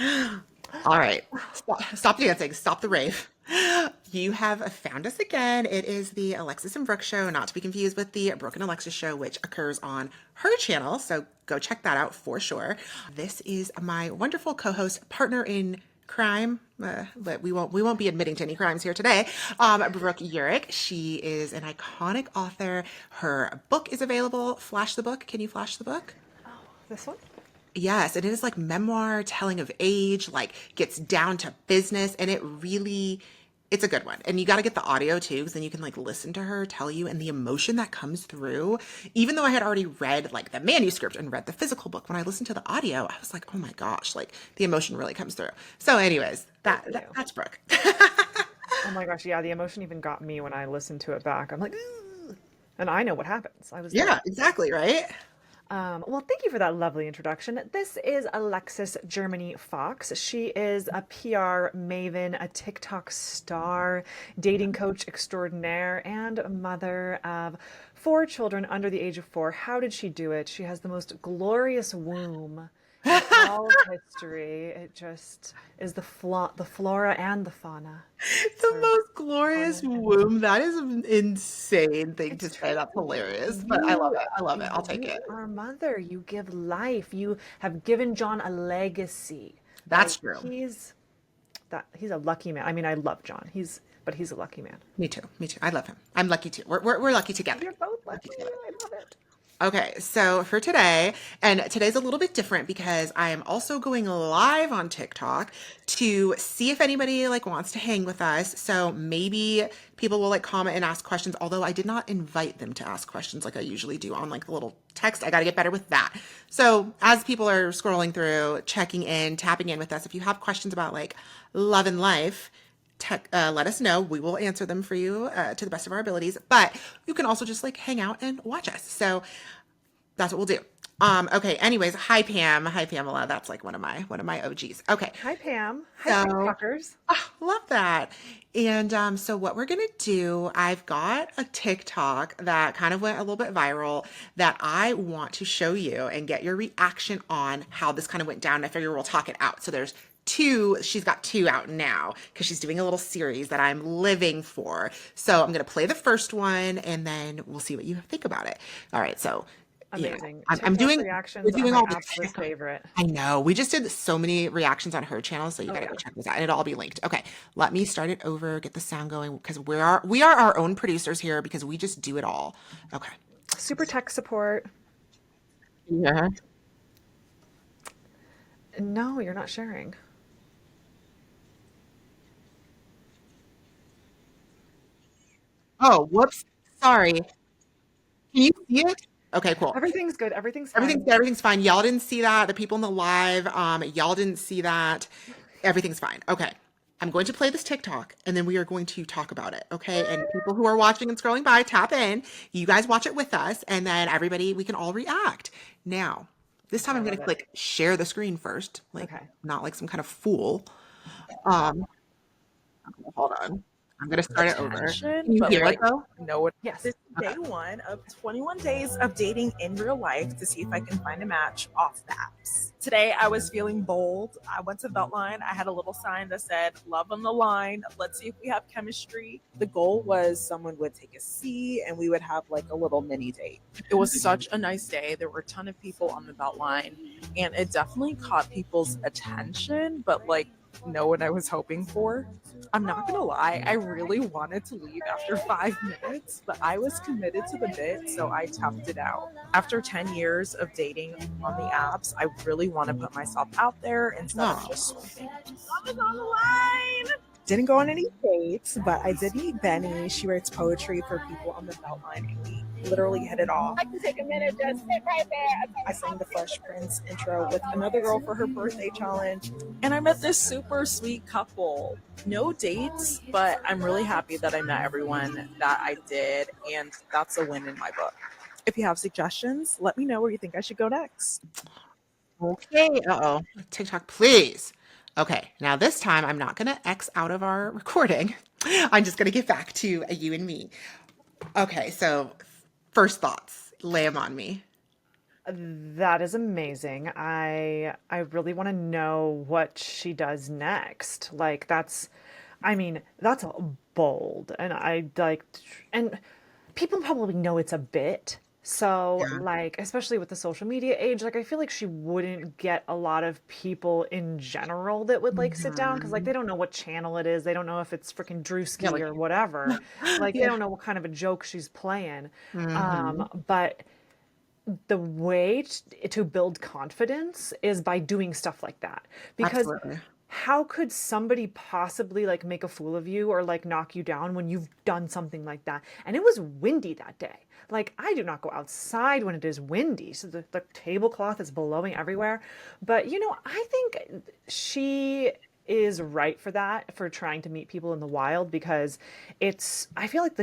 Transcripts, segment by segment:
All right. Stop dancing. Stop the rave. You have found us again. It is the Alexis and Brooke show, not to be confused with the Brooke and Alexis show, which occurs on her channel. So go check that out for sure. This is my wonderful co-host, partner in crime, but we won't be admitting to any crimes here today. Brook Urick. She is an iconic author. Her book is available. Flash the book. Can you flash the book? This one? Yes, and it is like memoir, telling of age, like gets down to business, and it's a good one. And you got to get the audio too, because then you can like listen to her tell you and the emotion that comes through. Even though I had already read like the manuscript and read the physical book, when I listened to the audio, I was like, oh my gosh, like the emotion really comes through. So, anyways, that's Brooke. Oh my gosh, yeah, the emotion even got me when I listened to it back. I'm like, "Ugh." And I know what happens. I was Yeah, there. exactly, right? Well, thank you for that lovely introduction. This is Alexis Germany Fox. She is a PR maven, a TikTok star, dating coach extraordinaire, and mother of four children under the age of four. How did she do it? She has the most glorious womb in all of history. It just is the flora and the fauna The are most on glorious it. And womb. That is an insane thing to it's say. true. That's hilarious, but I love You, it. I love it. I'll take you it. are a mother. You give life. You have given John a legacy. That's Like true. he's a lucky man. I mean, I love John. But he's a lucky man. Me too. Me too. I love him. I'm lucky too. We're lucky together. You're both Lucky lucky. together. I love it. Okay, so for today, and today's a little bit different because I am also going live on TikTok to see if anybody like wants to hang with us. So maybe people will like comment and ask questions, although I did not invite them to ask questions like I usually do on like the little text. I got to get better with that. So as people are scrolling through, checking in, tapping in with us, if you have questions about like love and life, let us know. We will answer them for you to the best of our abilities. But you can also just like hang out and watch us. So that's what we'll do. Okay. Anyways, hi Pam. Hi Pamela. That's like one of my OGs. Okay. Hi, Pam. Hi, So TikTokers. love that. And so what we're gonna do, I've got a TikTok that kind of went a little bit viral that I want to show you and get your reaction on how this kind of went down. I figure we'll talk it out. So there's two, she's got two out now because she's doing a little series that I'm living for. So I'm gonna play the first one and then we'll see what you think about it. All right, so yeah, Amazing. I'm TikTok doing, we're reactions are doing my all the absolute TikTok. favorite. I know. We just did so many reactions on her channel, so you Oh gotta yeah. go check this out. And it'll all be linked. Okay, let me start it over, get the sound going, because we are our own producers here because we just do it all. Okay. Super tech support. Yeah. No, you're not sharing. Oh, whoops. Sorry. Can you see it? Okay, cool. Everything's good. Everything's Everything's fine. good. Everything's fine. Y'all didn't see that. The people in the live, y'all didn't see that. Everything's fine. Okay. I'm going to play this TikTok and then we are going to talk about it. Okay. And people who are watching and scrolling by, tap in. You guys watch it with us and then everybody, we can all react. Now, this time I I'm going love to it. click share the screen first, like Okay. not like some kind of fool. Um, hold on. I'm going to start it over. Can Attention, you but hear it like though? know what Yes. this is Okay. day one of 21 days of dating in real life to see if I can find a match off the apps. Today I was feeling bold. I went to Beltline. I had a little sign that said love on the line. Let's see if we have chemistry. The goal was someone would take a seat and we would have like a little mini date. It was such a nice day. There were a ton of people on the Beltline and it definitely caught people's attention, but like know what I was hoping for. I'm not gonna lie, I really wanted to leave after 5 minutes, but I was committed to the bit, so I toughed it out. After 10 years of dating on the apps, I really want to put myself out there instead of Oh, just swiping. Love is on the line! Didn't go on any dates, but I did meet Benny. She writes poetry for people on the Beltline, and we literally hit it off. I can take a minute, just sit right there. I sang the Fresh Prince intro with another girl for her birthday challenge, and I met this super sweet couple. No dates, but I'm really happy that I met everyone that I did, and that's a win in my book. If you have suggestions, let me know where you think I should go next. okay. Uh-oh. TikTok, please. Okay, now this time I'm not gonna X out of our recording. I'm just gonna get back to you and me. Okay, so first thoughts, lay them on me. That is amazing. I really want to know what she does next. Like I mean, that's bold. And I like and people probably know it's a bit. So, Yeah. like, especially with the social media age, like, I feel like she wouldn't get a lot of people in general that would like sit down because, like, Mhm. they don't know what channel it is. They don't know if it's freaking Yeah, Drewski like or whatever. Like, they yeah. don't know what kind of a joke she's playing. Mhm. But the way to build confidence is by doing stuff like that. Because Absolutely. how could somebody possibly like make a fool of you or like knock you down when you've done something like that? And it was windy that day. Like, I do not go outside when it is windy. So the tablecloth is blowing everywhere. But, I think she is right for that, for trying to meet people in the wild, because I feel like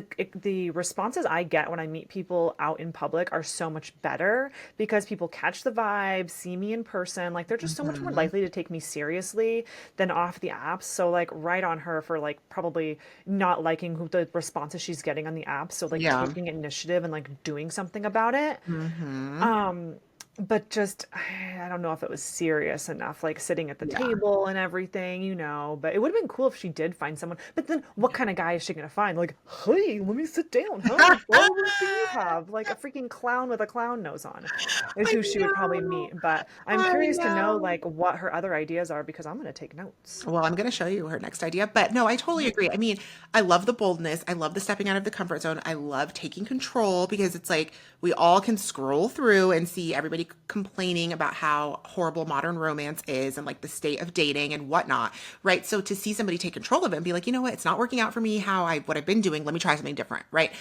the responses I get when I meet people out in public are so much better because people catch the vibe, see me in person. Like, they're just so much more Mhm. likely to take me seriously than off the apps. So, like, right on her for like probably not liking the responses she's getting on the apps. So, like, Yeah. taking initiative and like doing something about it. Mhm. Um, but just, I don't know if it was serious enough, like sitting at the Yeah. table and everything, but it would have been cool if she did find someone. But then what kind of guy is she gonna find? Like, hey, let me sit down. How many followers do you have? Like a freaking clown with a clown nose on is I who she would probably know. meet. But I'm I curious to know know. like what her other ideas are because I'm gonna take notes. Well, I'm going to show you her next idea. But no, I totally agree. I mean, I love the boldness. I love the stepping out of the comfort zone. I love taking control because it's like we all can scroll through and see everybody complaining about how horrible modern romance is and like the state of dating and whatnot, right? So to see somebody take control of it and be like, you know what, it's not working out for me what I've been doing. Let me try something different, right?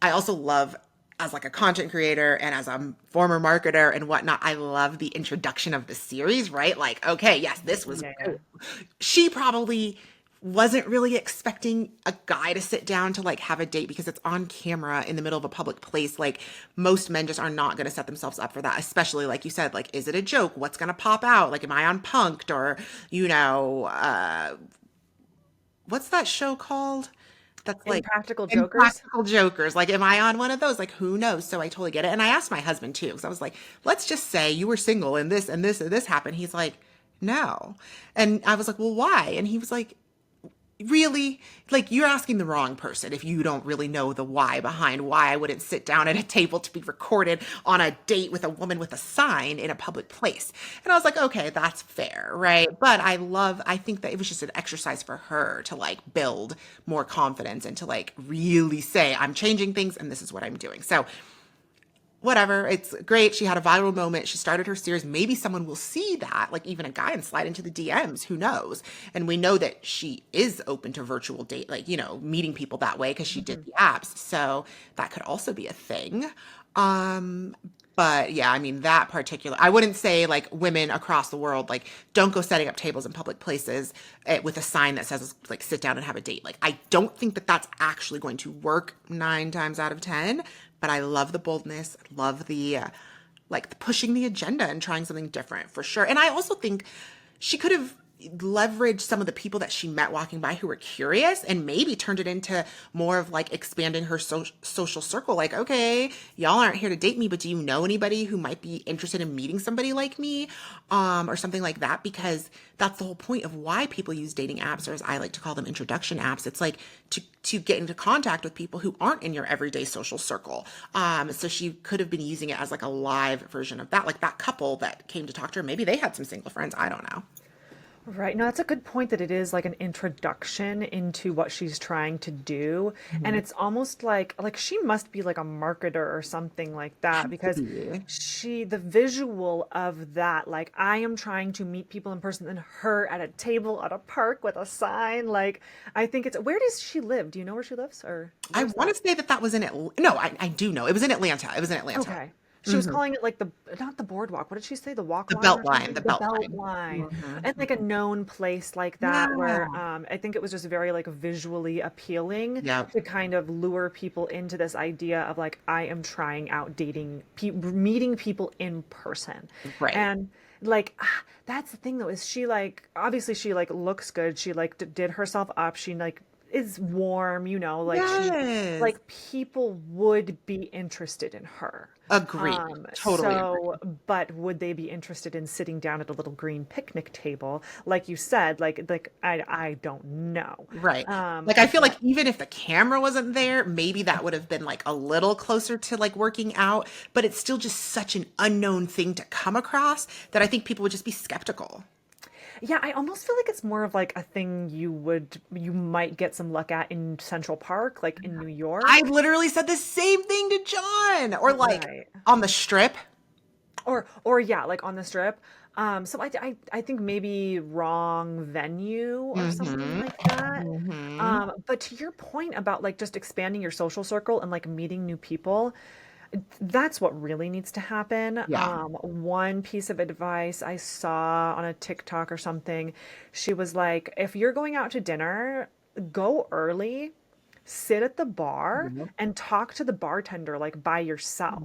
I also love as like a content creator and as a former marketer and whatnot, I love the introduction of the series, right? Like, okay, yes, this was Yeah. she probably wasn't really expecting a guy to sit down to like have a date because it's on camera in the middle of a public place. Like most men just are not going to set themselves up for that, especially like you said, like, is it a joke? What's going to pop out? Like, am I on Punked or, you know, what's that show called? That's like Impractical Jokers. Impractical Jokers. Like, am I on one of those? Like, who knows? So I totally get it. And I asked my husband too, because I was like, let's just say you were single and this and this and this happened. He's like, no. And I was like, well, why? And he was like, really? Like, you're asking the wrong person if you don't really know the why behind why I wouldn't sit down at a table to be recorded on a date with a woman with a sign in a public place. And I was like, okay, that's fair, right? But I think that it was just an exercise for her to like build more confidence and to like really say, I'm changing things and this is what I'm doing. So whatever. It's great. She had a viral moment. She started her series. Maybe someone will see that, like even a guy, and slide into the DMs. Who knows? And we know that she is open to virtual date, like, meeting people that way because she did Mhm. the apps. So that could also be a thing. Um, but yeah, I mean, that particular, I wouldn't say like women across the world, like, don't go setting up tables in public places with a sign that says, like, sit down and have a date. Like, I don't think that that's actually going to work 9 times out of 10, but I love the boldness, love like the pushing the agenda and trying something different for sure. And I also think she could have leveraged some of the people that she met walking by who were curious and maybe turned it into more of like expanding her social circle. Like, okay, y'all aren't here to date me, but do you know anybody who might be interested in meeting somebody like me, or something like that? Because that's the whole point of why people use dating apps, or as I like to call them, introduction apps. It's like to get into contact with people who aren't in your everyday social circle. So she could have been using it as like a live version of that, like that couple that came to talk to her. Maybe they had some single friends. I don't know. Right. No, that's a good point that it is like an introduction into what she's trying to do. And Mhm. it's almost like she must be like a marketer or something like that Has to because be. the visual of that, like I am trying to meet people in person and her at a table at a park with a sign. Like, I think where does she live? Do you know where she lives or I where's want that? to say that that was in Atlanta. No, I do know. It was in Atlanta. It was in Atlanta. Okay. She was Hmm. calling it like not the boardwalk. What did she say? The walk The line belt or line. something? The The belt belt line. line. Hmm. And like a known place like that Yeah. where I think it was just very like visually appealing Yeah. to kind of lure people into this idea of like I am trying out meeting people in person. Right. And like that's the thing though is she like obviously she like looks good. She like did herself up. She like is warm, like Yes. people would be interested in her. Agreed. Totally So, agree. but would they be interested in sitting down at a little green picnic table? Like you said, I don't know. Right. Like I feel like But even if the camera wasn't there, maybe that would have been like a little closer to like working out, but it's still just such an unknown thing to come across that I think people would just be skeptical. yeah, I almost feel like it's more of like a thing you might get some luck at in Central Park, like in New I York. literally said the same thing to John, or like Right. on the strip. Or yeah, like on the strip. So I think maybe wrong venue or something Mm-hmm. like that. Mm-hmm. But to your point about like just expanding your social circle and like meeting new people, that's what really needs to happen. Yeah. One piece of advice I saw on a TikTok or something, she was like, if you're going out to dinner, go early, sit at the bar Yep. and talk to the bartender like by yourself,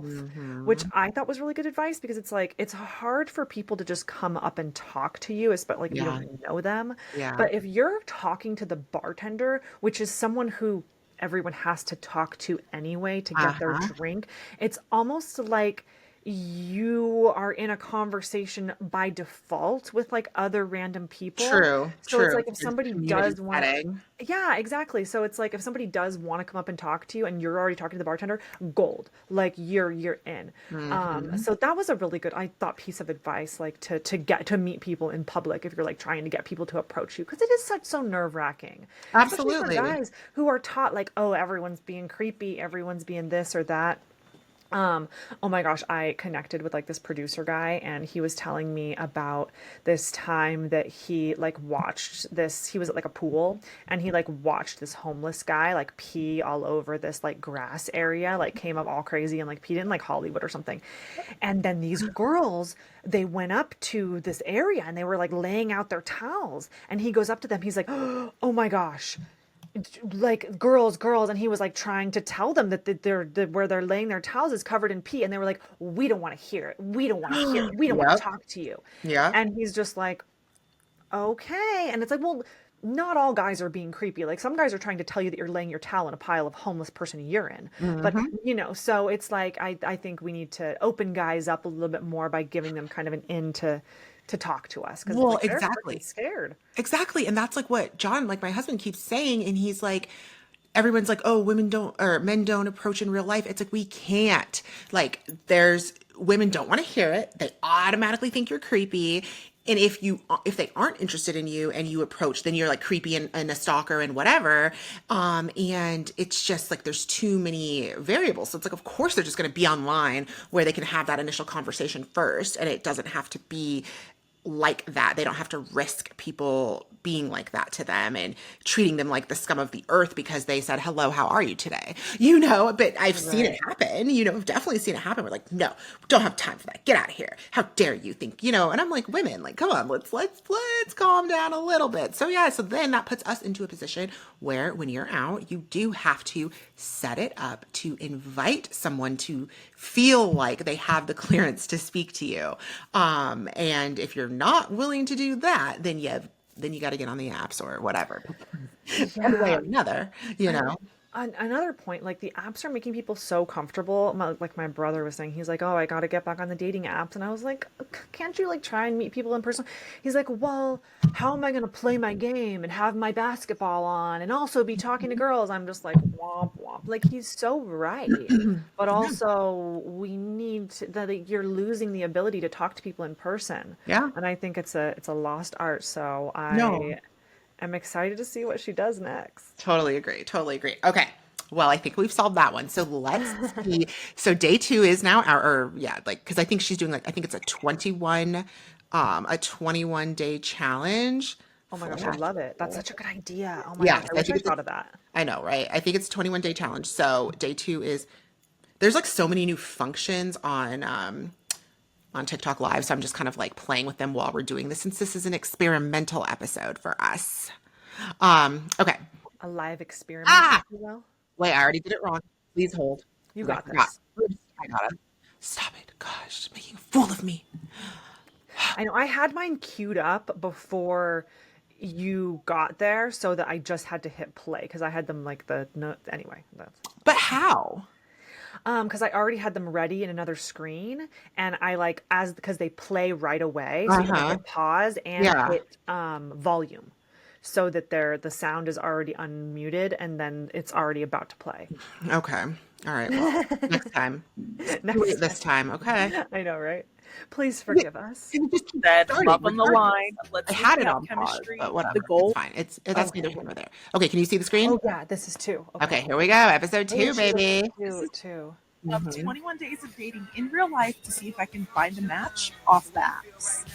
which Mm-hmm. I thought was really good advice because it's like it's hard for people to just come up and talk to you, especially like if you Yeah. don't know them. Yeah. But if you're talking to the bartender, which is someone who everyone has to talk to anyway to get their Uh-huh. drink, it's almost like you are in a conversation by default with like other random people. True. So it's True. like if It's a somebody community does want to, setting. yeah, exactly. So it's like if somebody does want to come up and talk to you and you're already talking to the bartender, gold. Like you're in. Mm-hmm. So that was a really good, I thought, piece of advice, like to get to meet people in public if you're like trying to get people to approach you, because it is such so nerve-wracking, especially for Absolutely. guys who are taught like, oh, everyone's being creepy, everyone's being this or that. Um, oh my gosh, I connected with like this producer guy and he was telling me about this time that he like watched this, he was at like a pool and he like watched this homeless guy like pee all over this like grass area, like came up all crazy and like peed in like Hollywood or something. And then these girls, they went up to this area and they were like laying out their towels and he goes up to them, he's like, oh my gosh, like girls, and he was like trying to tell them that where they're laying their towels is covered in pee, and they were like, we don't want to hear it, we don't want to hear it, we don't want to Yep. talk to you. Yep. And he's just like, okay. And it's like, well, not all guys are being creepy. Like some guys are trying to tell you that you're laying your towel in a pile of homeless person urine. But Mm-hmm. so it's like I think we need to open guys up a little bit more by giving them kind of an in to talk to us because Well, like they're freaking exactly. scared. Exactly. And that's like what John, like my husband, keeps saying. And he's like, everyone's like, oh, women don't, or men don't approach in real life. It's like, we can't. Like, women don't want to hear it. They automatically think you're creepy. And if they aren't interested in you and you approach, then you're like creepy and a stalker and whatever. And it's just like there's too many variables. So it's like, of course, they're just going to be online where they can have that initial conversation first. And it doesn't have to be like that. They don't have to risk people being like that to them and treating them like the scum of the earth because they said, hello, how are you today? But I've seen it Right. happen, I've definitely seen it happen. We're like, no, don't have time for that. Get out of here. How dare you think, and I'm like, women, like, come on, let's calm down a little bit. So yeah, so then that puts us into a position where when you're out, you do have to set it up to invite someone to feel like they have the clearance to speak to you. And if you're not willing to do that, then you got to get on the apps or whatever. One way Yeah. or another, And another point, like the apps are making people so comfortable. Like my brother was saying, he's like, "Oh, I got to get back on the dating apps," and I was like, "Can't you like try and meet people in person?" He's like, "Well, how am I gonna play my game and have my basketball on and also be talking to girls?" I'm just like, womp womp. Like he's so right, but Yeah. also we need that like, you're losing the ability to talk to people in person, Yeah. and I think it's a lost art. So No, I am excited to see what she does next. totally agree. Totally agree. Okay. Well, I think we've solved that one. So let's see. So day two is now or yeah, like, cause I think she's doing like, I think it's a 21 day challenge Oh my for gosh, I love it. That's such a good idea. Oh my yeah. gosh, So I I wish think I it's, thought of that. I know, right? I think it's a 21-day challenge. So day two is, there's like so many new functions on TikTok Live. So I'm just kind of like playing with them while we're doing this since this is an experimental episode for us. Okay. A live experiment, if Ah, you will. wait, I already did it wrong. Please hold. You 'Cause I got forgot. this. Oops, I gotta stop it. Gosh, making a fool of me. I know I had mine queued up before you got there so that I just had to hit play because I had them like the no anyway, But that's fine. how? Because I already had them ready in another screen, and I like as because they play right away, so you have to Uh-huh. hit pause and Yeah. hit volume so that the sound is already unmuted and then it's already about to play. Okay. All right. Well, next time. Do it Next this time. time. Okay. I know, right? Please Can forgive us. you just keep Said, starting love on the regardless? line. Let's I see if had we it have on pause, but chemistry. The whatever. It's goal. fine. That's neither Okay. here nor there. Okay, can you see the screen? Oh yeah, this is two. Okay. Okay, here we go. Episode Oh, two, she was baby. This two is too. of Hmm. 21 days of dating in real life to see if I can find a match off the apps.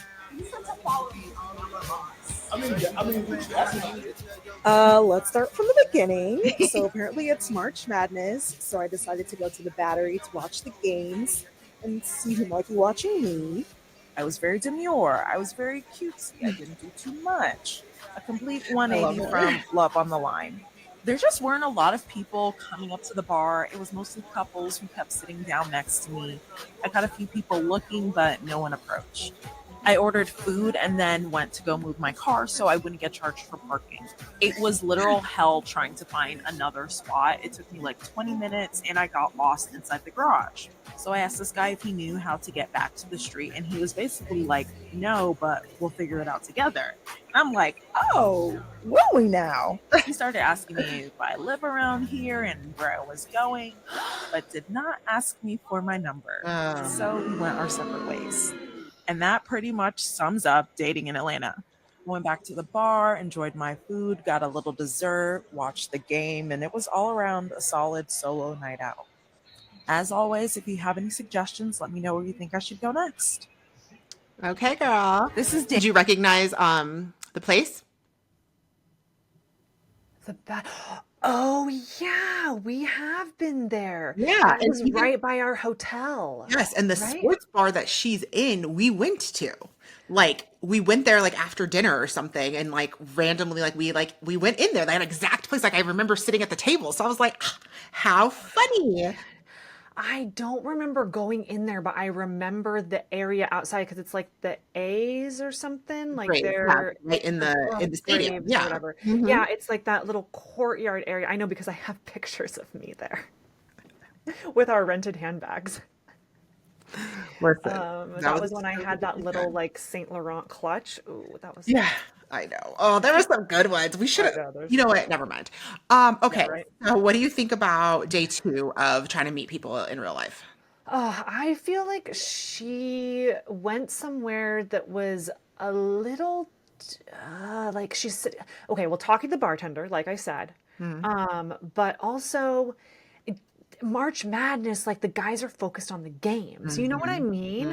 Let's start from the beginning. So apparently it's March Madness, so I decided to go to the Battery to watch the games and see who might be watching me. I was very demure. I was very cutesy. I didn't do too much. A complete I love 180 it. from Love on the Line. There just weren't a lot of people coming up to the bar. It was mostly couples who kept sitting down next to me. I caught a few people looking, but no one approached. I ordered food and then went to go move my car so I wouldn't get charged for parking. It was literal hell trying to find another spot. It took me like 20 minutes and I got lost inside the garage. So I asked this guy if he knew how to get back to the street, and he was basically like, no, but we'll figure it out together. And I'm like, oh, will we now? He started asking me if I live around here and where I was going, but did not ask me for my number. So we went our separate ways. And that pretty much sums up dating in Atlanta. Went back to the bar, enjoyed my food, got a little dessert, watched the game, and it was all around a solid solo night out. As always, if you have any suggestions, let me know where you think I should go next. Okay, girl. This is Did you recognize the place? The bat. Oh yeah, we have been there. Yeah, That and was even right by our hotel, yes, and the right? sports bar that she's in, we went to. Like we went there like after dinner or something and like randomly we went in there. That exact place. Like I remember sitting at the table. So I was like, "Ah, how funny." I don't remember going in there, but I remember the area outside because it's like the A's or something. Like Great. Yeah, they're right or in the stadium. Braves or Yeah. whatever. Hmm. Yeah, it's like that little courtyard area. I know because I have pictures of me there with our rented handbags. Listen, that That was was when I that was had a that good little time. like Saint Laurent clutch. Ooh, that was Yeah, I know. Oh, there were some good ones. We should I have, know there's you know some good what? ones. Never mind. Yeah, Okay. right. So what do you think about day two of trying to meet people in real life? I feel like she went somewhere that was a little like she's okay. Well, talking to the bartender, like I said, Hmm. but also March Madness, like the guys are focused on the games. You know what I Hmm. mean?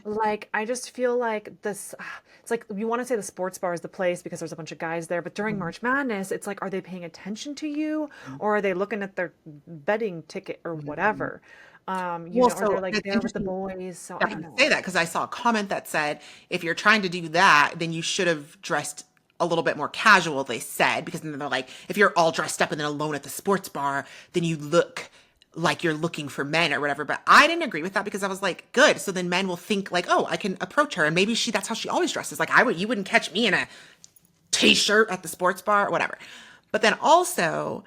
Hmm. Like I just feel like this. It's like you want to say the sports bar is the place because there's a bunch of guys there, but during March Madness, it's like are they paying attention to you or are they looking at their betting ticket or Hmm. whatever? Well, Or they're so like it's there with the interesting boys. So I that don't you say know. that because I saw a comment that said if you're trying to do that, then you should have dressed a little bit more casual, they said, because then they're like, if you're all dressed up and then alone at the sports bar, then you look like you're looking for men or whatever. But I didn't agree with that because I was like, good. So then men will think like, oh, I can approach her. And maybe that's how she always dresses. Like you wouldn't catch me in a t-shirt at the sports bar or whatever. But then also,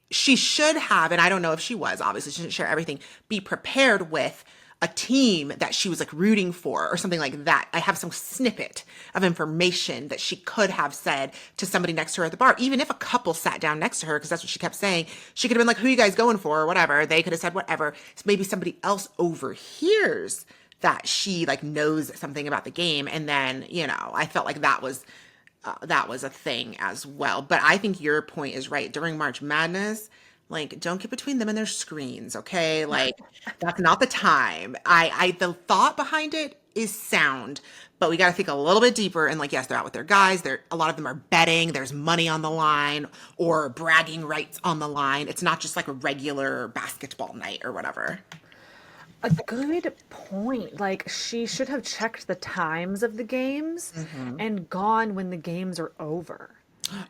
she should have, and I don't know if she was, obviously she didn't share everything, be prepared with a team that she was like rooting for or something like that. I have some snippet of information that she could have said to somebody next to her at the bar, even if a couple sat down next to her, because that's what she kept saying. She could have been like, who are you guys going for or whatever. They could have said whatever. So maybe somebody else overhears that she like knows something about the game. And then, I felt like that was a thing as well. But I think your point is right. During March Madness, like don't get between them and their screens, okay? Like that's not the time. The thought behind it is sound, but we got to think a little bit deeper. And like, yes, they're out with their guys. A lot of them are betting. There's money on the line or bragging rights on the line. It's not just like a regular basketball night or whatever. A good point. Like she should have checked the times of the games Hmm. and gone when the games are over.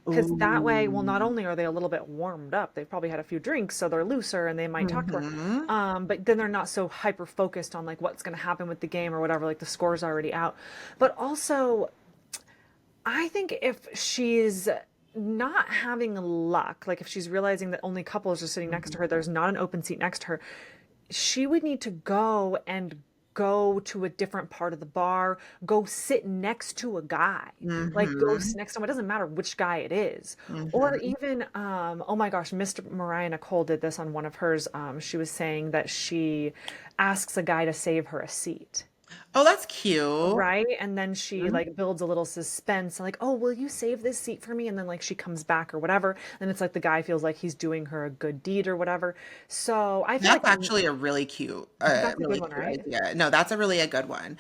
Because that way, well, not Ooh. only are they a little bit warmed up, they've probably had a few drinks, so they're looser and they might talk to her. Hmm. But then they're not so hyper focused on like what's going to happen with the game or whatever, like the score's already out. But also, I think if she's not having luck, like if she's realizing that only couples are sitting next to her, there's not an open seat next to her, she would need to go to a different part of the bar, go sit next to a guy. Like go Mm-hmm. next to him. It doesn't matter which guy it is. Or Mm-hmm. even oh my gosh, Mr. Mariah Nicole did this on one of hers. She was saying that she asks a guy to save her a seat. Oh, that's cute. Right? And then she like builds a little suspense, like, oh, will you save this seat for me? And then like she comes back or whatever. And it's like the guy feels like he's doing her a good deed or whatever. So I feel like That's actually a that's a good really one, cute right? idea. No, that's a really a good one.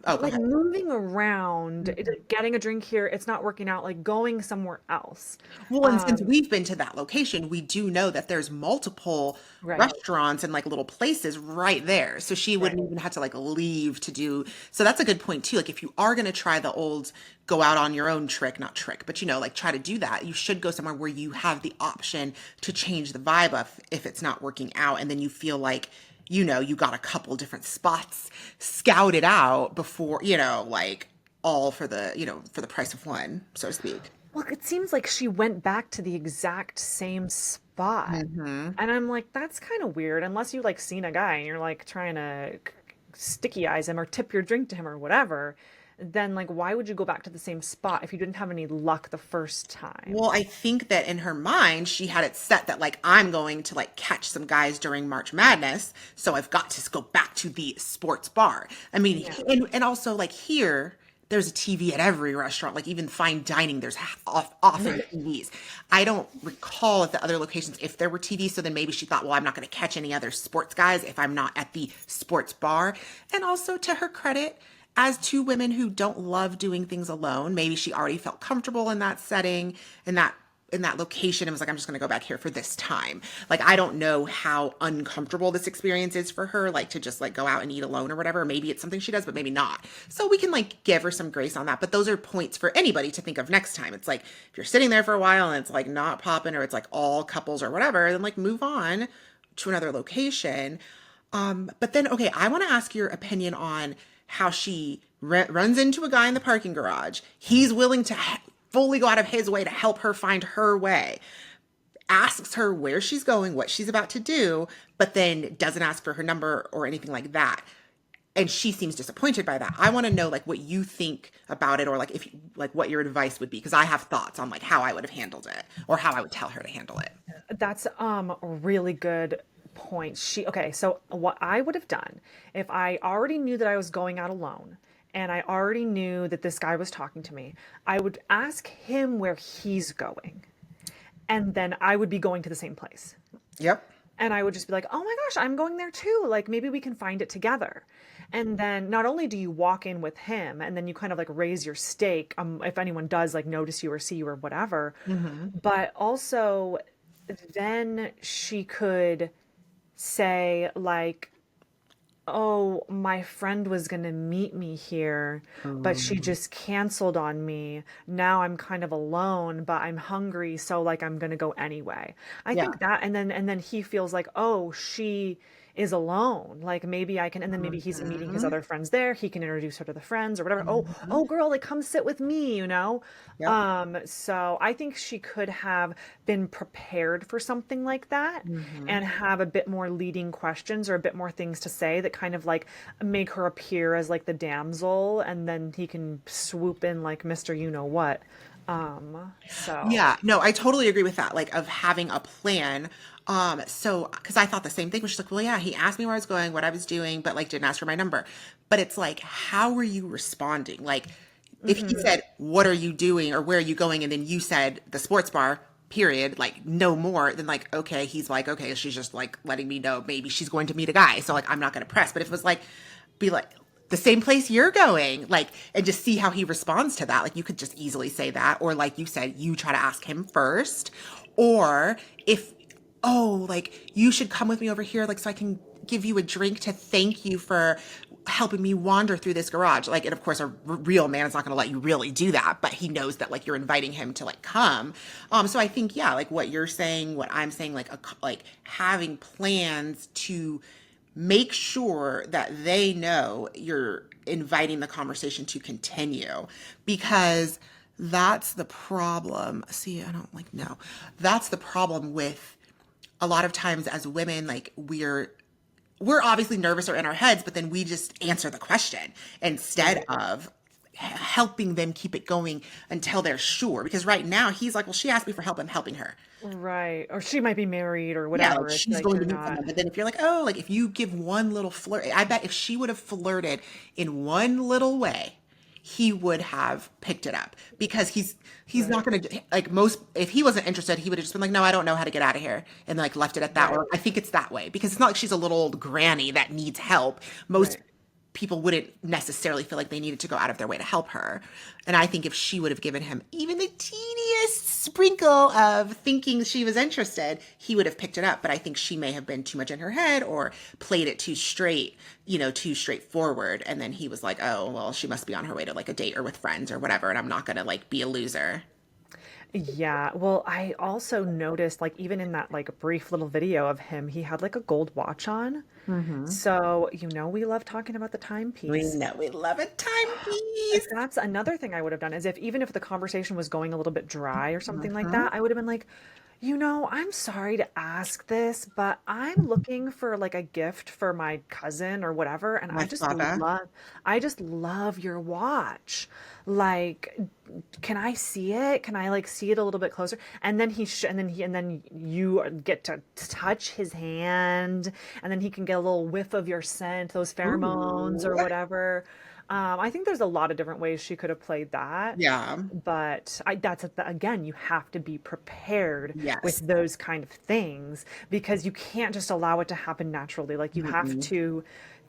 Oh, But go like ahead. moving around, Mhm. getting a drink here, it's not working out, like going somewhere else. Well, and since Um, we've been to that location, we do know that there's multiple right, restaurants and like little places right there. So she right. wouldn't even have to like leave to do. So that's a good point too. Like if you are going to try the old go out on your own trick, not trick, but like try to do that, you should go somewhere where you have the option to change the vibe up if it's not working out. And then you feel like, you got a couple different spots scouted out before, like all for the price of one, so to speak. Well, it seems like she went back to the exact same spot. Hmm. And I'm like, that's kind of weird, unless you like seen a guy and you're like trying to sticky eyes him or tip your drink to him or whatever. Then like, why would you go back to the same spot if you didn't have any luck the first time? Well, I think that in her mind, she had it set that like I'm going to like catch some guys during March Madness, so I've got to go back to the sports bar. I mean, Yeah. and also like here, there's a TV at every restaurant, like even fine dining, there's often Right. TVs. I don't recall at the other locations if there were TVs, so then maybe she thought, well, I'm not going to catch any other sports guys if I'm not at the sports bar. And also to her credit, as two women who don't love doing things alone, maybe she already felt comfortable in that setting, in that location, and was like, I'm just going to go back here for this time. Like, I don't know how uncomfortable this experience is for her, like to just like go out and eat alone or whatever. Maybe it's something she does, but maybe not. So we can like give her some grace on that. But those are points for anybody to think of next time. It's like if you're sitting there for a while and it's like not popping, or it's like all couples or whatever, then like move on to another location. But then, okay, I want to ask your opinion on how she runs into a guy in the parking garage. He's willing to fully go out of his way to help her find her way, asks her where she's going, what she's about to do, but then doesn't ask for her number or anything like that. And she seems disappointed by that. I want to know like what you think about it, or like if like what your advice would be, because I have thoughts on like how I would have handled it or how I would tell her to handle it. That's a really good point. Okay, so what I would have done if I already knew that I was going out alone and I already knew that this guy was talking to me, I would ask him where he's going. And then I would be going to the same place. Yep. And I would just be like, "Oh my gosh, I'm going there too. Like maybe we can find it together." And then not only do you walk in with him and then you kind of like raise your stake if anyone does like notice you or see you or whatever, Hmm. but also then she could say like, oh, my friend was going to meet me here, but she just canceled on me. Now I'm kind of alone, but I'm hungry, so like I'm going to go anyway. I Yeah. think that and then he feels like, "Oh, she is alone. Like maybe I can," and then maybe he's meeting his Hmm. other friends there. He can introduce her to the friends or whatever. "Oh, Hmm. oh girl, like come sit with me." Yep. So I think she could have been prepared for something like that Hmm. and have a bit more leading questions or a bit more things to say that kind of like make her appear as like the damsel, and then he can swoop in like Mr. You know what. So Yeah, no, I totally agree with that, like of having a plan. So because I thought the same thing, which is like, well, yeah, he asked me where I was going, what I was doing, but like didn't ask for my number. But it's like, how are you responding? Like, if he mhm. said, what are you doing or where are you going? And then you said the sports bar, period, like no more, then like, okay, he's like, okay, she's just like letting me know maybe she's going to meet a guy. So like, I'm not going to press. But if it was like, be like, the same place you're going, like, and just see how he responds to that. Like, you could just easily say that. Or, like you said, you try to ask him first. Or if, oh, like, you should come with me over here, like, so I can give you a drink to thank you for helping me wander through this garage. Like, and of course, a real man is not going to let you really do that, but he knows that, like, you're inviting him to, like, come. So I think, yeah, like what you're saying, what I'm saying, like, like having plans to make sure that they know you're inviting the conversation to continue, because That's the problem. See, I don't like, no. That's the problem with a lot of times as women, like we're obviously nervous or in our heads, but then we just answer the question instead Right. of helping them keep it going until they're sure. Because right now he's like, well, she asked me for help, I'm helping her. Right. Or she might be married or Yeah, like whatever. It's she's like going to you're meet not someone. But then if you're like, oh, like if you give one little flirt, I bet if she would have flirted in one little way, he would have picked it up because he's not right. gonna like most if he wasn't interested, he would have just been like, no, I don't know how to get out of here and like left it at that. Right. Or I think it's that way because it's not like she's a little old granny that needs help. Most Right. people wouldn't necessarily feel like they needed to go out of their way to help her. And I think if she would have given him even the teeniest sprinkle of thinking she was interested, he would have picked it up. But I think she may have been too much in her head or played it too straight, too straightforward. And then he was like, oh, well, she must be on her way to like a date or with friends or whatever. And I'm not going to like be a loser. Yeah, well, I also noticed, like, even in that, like, brief little video of him, he had, like, a gold watch on. Mm-hmm. So, we love talking about the We timepiece. know we love a timepiece. That's another thing I would have done is if even if the conversation was going a little bit dry or something like Mm-hmm. that, I would have been like, I'm sorry to ask this, but I'm looking for like a gift for my cousin or whatever, and My father. I just love your watch. Like, can I see it? Can I like see it a little bit closer? And then and then you get to touch his hand, and then he can get a little whiff of your scent, those pheromones or Ooh. whatever. I think there's a lot of different ways she could have played that, Yeah. but again, you have to be prepared with Yes. those kind of things because you can't just allow it to happen naturally. Like you have Mm-mm. to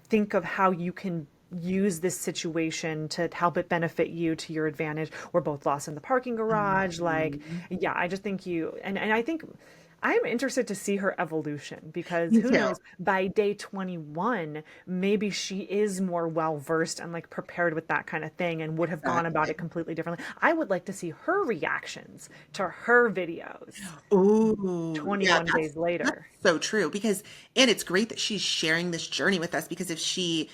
think of how you can use this situation to help it benefit you to your advantage. We're both lost in the parking garage. Like, Mhm. yeah, I just think and I think I'm interested to see her evolution because Me who too. knows, by day 21, maybe she is more well versed and like prepared with that kind of thing and would have gone about it Exactly. completely differently. I would like to see her reactions to her videos Ooh, yeah, 21 that's days that's later. so true because and it's great that she's sharing this journey with us because if she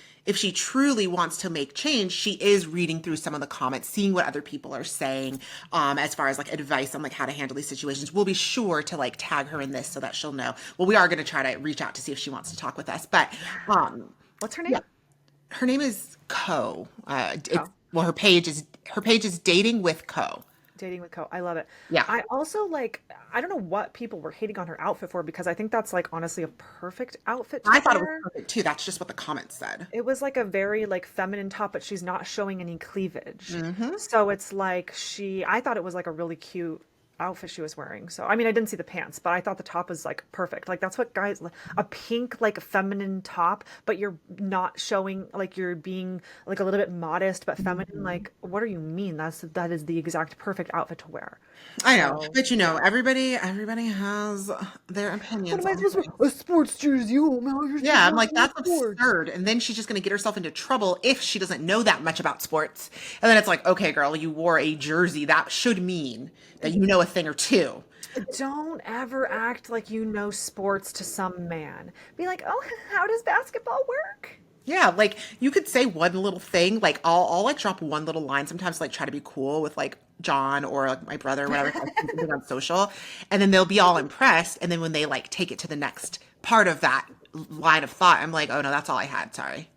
truly wants to make change, she is reading through some of the comments, seeing what other people are saying, as far as like advice on like how to handle these situations. We'll be sure to like tag her in this so that she'll know. Well, we are going to try to reach out to see if she wants to talk with us, but Yeah. um, What's her name? yeah, her name is Co. It's Co. well, her page is dating with Co. Dating with Co. I love it. Yeah. I also like, I don't know what people were hating on her outfit for because I think that's like honestly a perfect outfit to I thought it was wear. perfect too. That's just what the comments said. It was like a very like feminine top, but she's not showing any cleavage. Hmm. So it's like I thought it was like a really cute outfit she was wearing. So I mean, I didn't see the pants, but I thought the top was like perfect. Like that's what guys a pink like feminine top, but you're not showing like you're being like a little bit modest but feminine. Hmm. Like what do you mean? That is the exact perfect outfit to wear. I know, So, but yeah. everybody has their What opinions am I on supposed to things. wear? A sports jersey? Oh, Mel, you're supposed Yeah, to I'm wear like, more that's sports. absurd. And then she's just going to get herself into trouble if she doesn't know that much about sports. And then it's like, okay, girl, you wore a jersey. That should mean that you know a thing or two. Don't ever act like you know sports to some man. Be like, oh, how does basketball work? Yeah, like you could say one little thing, like I'll like drop one little line sometimes, like try to be cool with like John or like my brother or whatever, if I see something on social, and then they'll be all impressed, and then when they like take it to the next part of that line of thought, I'm like, oh no, that's all I had. Sorry,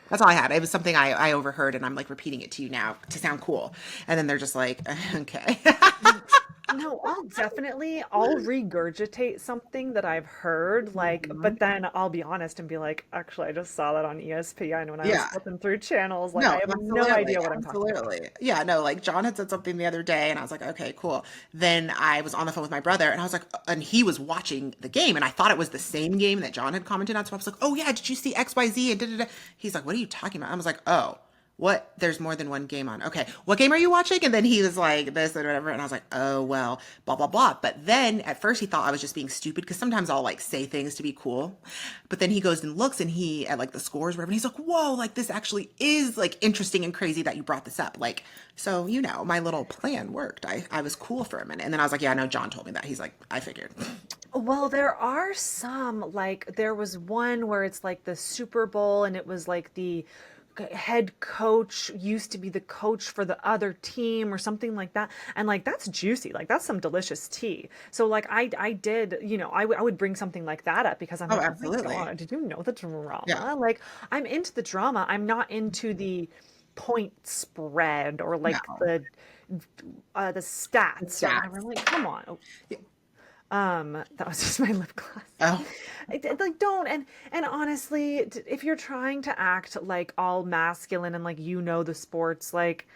that's all I had. It was something I overheard, and I'm like repeating it to you now to sound cool, and then they're just like, okay. No, I'll regurgitate something that I've heard, like, Mhm. but then I'll be honest and be like, actually, I just saw that on ESPN when I was Yeah. flipping through channels. Like, I No, have no absolutely. idea what I'm talking about. Absolutely. Yeah, no, like John had said something the other day and I was like, okay, cool. Then I was on the phone with my brother and I was like, and he was watching the game and I thought it was the same game that John had commented on. So I was like, oh yeah, did you see XYZ? And da, da, da. He's like, what are you talking about? I was like, oh, what? There's more than one game on. Okay. What game are you watching? And then he was like, this and whatever. And I was like, oh, well, blah, blah, blah. But then at first he thought I was just being stupid because sometimes I'll like say things to be cool. But then he goes and looks and he at like the scores, whatever. And he's like, whoa, like this actually is like interesting and crazy that you brought this up. Like, so, my little plan worked. I was cool for a minute. And then I was like, yeah, no, John told me that. He's like, I figured. Well, there are some, like, there was one where it's like the Super Bowl and it was like the head coach used to be the coach for the other team or something like that. And like that's juicy. Like that's some delicious tea. So like I did, I would bring something like that up because I'm Oh, like, oh my absolutely. God, did you know the Yeah. drama? Like I'm into the drama. I'm not into the point spread or like No. the stats or whatever. Stats. I'm like, come on. Oh, Yeah. that was just my lip gloss. Oh, Like don't and honestly, if you're trying to act like all masculine and like the sports, like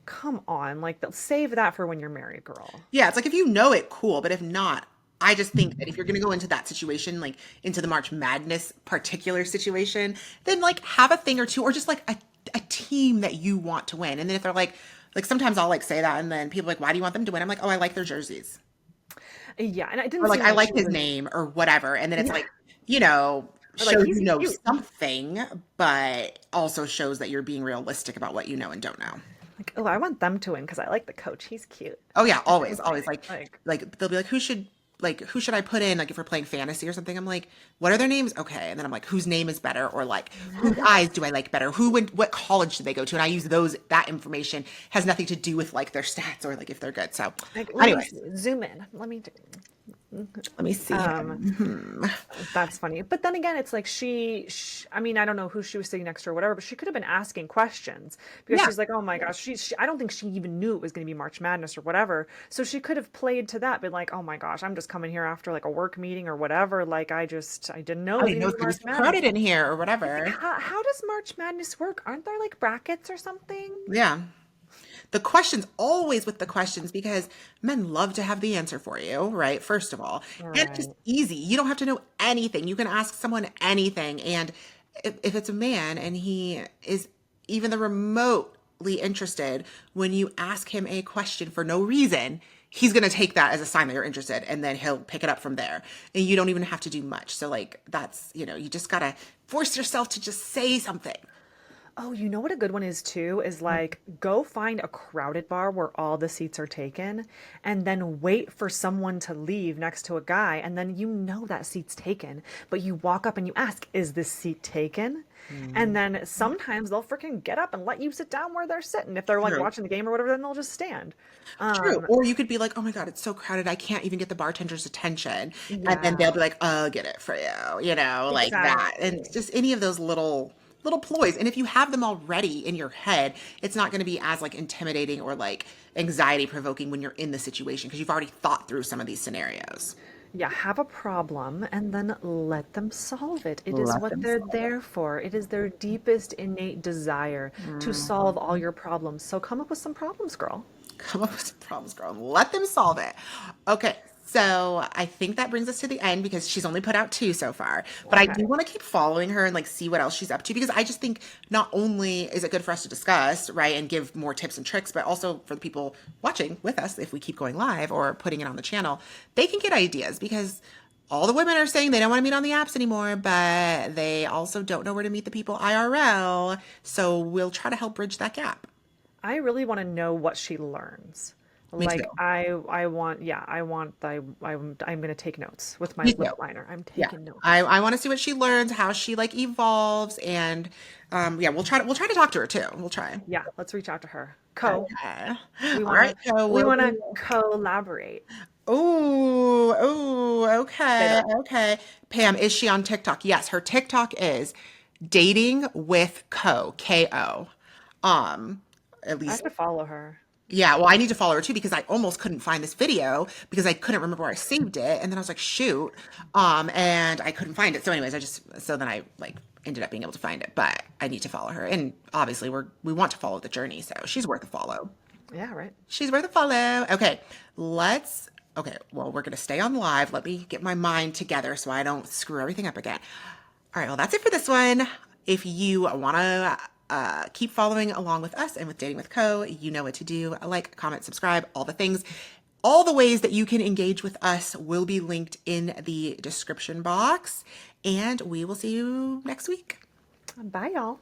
come on, like they'll save that for when you're married, girl. yeah. It's like if you know it, cool. But if not, I just think that if you're going to go into that situation, like into the March Madness particular situation, then like have a thing or two, or just like a team that you want to win. And then if they're like sometimes I'll like say that, and then people are like, why do you want them to win? I'm like, oh, I like their jerseys. Yeah, and it Or didn't like seem I like like she his was. name or whatever. And then it's Yeah, like, you know, or like shows he's you know cute. something, but also shows that you're being realistic about what you know and don't know. Like, oh, I want them to win because I like the coach. He's cute. Oh yeah, always, always. Okay, like Like they'll be like who should I put in like if we're playing fantasy or something? I'm like, what are their names? Okay, and then I'm like, whose name is better, or like whose eyes do I like better? Who went what college did they go to? And I use those that information has nothing to do with like their stats or like if they're good. So, like let me anyways, see, zoom in. let me see Um, him. Hmm. That's funny. But then again, it's like I mean, I don't know who she was sitting next to or whatever, but she could have been asking questions because Yeah, she's like, oh my gosh, I don't think she even knew it was going to be March Madness or whatever. So she could have played to that, been like, oh my gosh, I'm just coming here after like a work meeting or whatever. Like, I didn't know it I was didn't going know to it's be gonna be March so Madness. crowded in here or Like, whatever. how does March Madness work? Aren't there like brackets or something? Yeah. The questions, always with the questions, because men love to have the answer for you, right? First of all, and it's just Right. easy. You don't have to know anything. You can ask someone anything. And if it's a man and he is even the remotely interested, when you ask him a question for no reason, he's going to take that as a sign that you're interested and then he'll pick it up from there. And you don't even have to do much. So, like, that's, you just got to force yourself to just say something. Oh, you know what a good one is too? Is like go find a crowded bar where all the seats are taken and then wait for someone to leave next to a guy and then that seat's taken, but you walk up and you ask, "Is this seat taken?" And then sometimes they'll freaking get up and let you sit down where they're sitting. If they're like True. watching the game or whatever, then they'll just stand. True. Um, Or you could be like, oh my God, it's so crowded. I can't even get the bartender's attention. And then they'll yeah, be like, I'll get it for you, like that. And exactly. it's just any of those little ploys. And if you have them already in your head, it's not going to be as like intimidating or like anxiety provoking when you're in the situation because you've already thought through some of these scenarios. Yeah, have a problem and then let them solve it. It is Let what them they're solve there for. It is their deepest innate desire it. to solve all Mhm. your problems. So come up with some problems, girl. Come up with some problems, girl, and let them solve it. Okay, so I think that brings us to the end because she's only put out two so far. But I do Okay. want to keep following her and like see what else she's up to because I just think not only is it good for us to discuss, right, and give more tips and tricks, but also for the people watching with us, if we keep going live or putting it on the channel, they can get ideas because all the women are saying they don't want to meet on the apps anymore, but they also don't know where to meet the people IRL. So we'll try to help bridge that gap. I really want to know what she learns. Me too. Like I want yeah, I'm going to take notes with my Me lip too. liner. I'm Yeah. taking I, notes. I want to see what she learns, how she like evolves, and yeah, we'll try to talk to her too. We'll try. Yeah, let's reach out to her. Okay. We All want right. to So we we'll want be. to collaborate. Oh, Say okay, that. okay. Pam, is she on TikTok? Yes, her TikTok is dating with Ko. Um, at I least have to follow her. yeah, well, I need to follow her too because I almost couldn't find this video because I couldn't remember where I saved it, and then I was like, shoot, and I couldn't find it. So, anyways, so then I like ended up being able to find it, but I need to follow her, and obviously we want to follow the journey, so she's worth a follow. Yeah, right. She's worth a follow. Okay, let's. Okay, well, we're gonna stay on live. Let me get my mind together so I don't screw everything up again. All right, well, that's it for this one. If you want to keep following along with us and with Dating with Co, you know what to do. Like, comment, subscribe, all the things. All the ways that you can engage with us will be linked in the description box. And we will see you next week. Bye, y'all.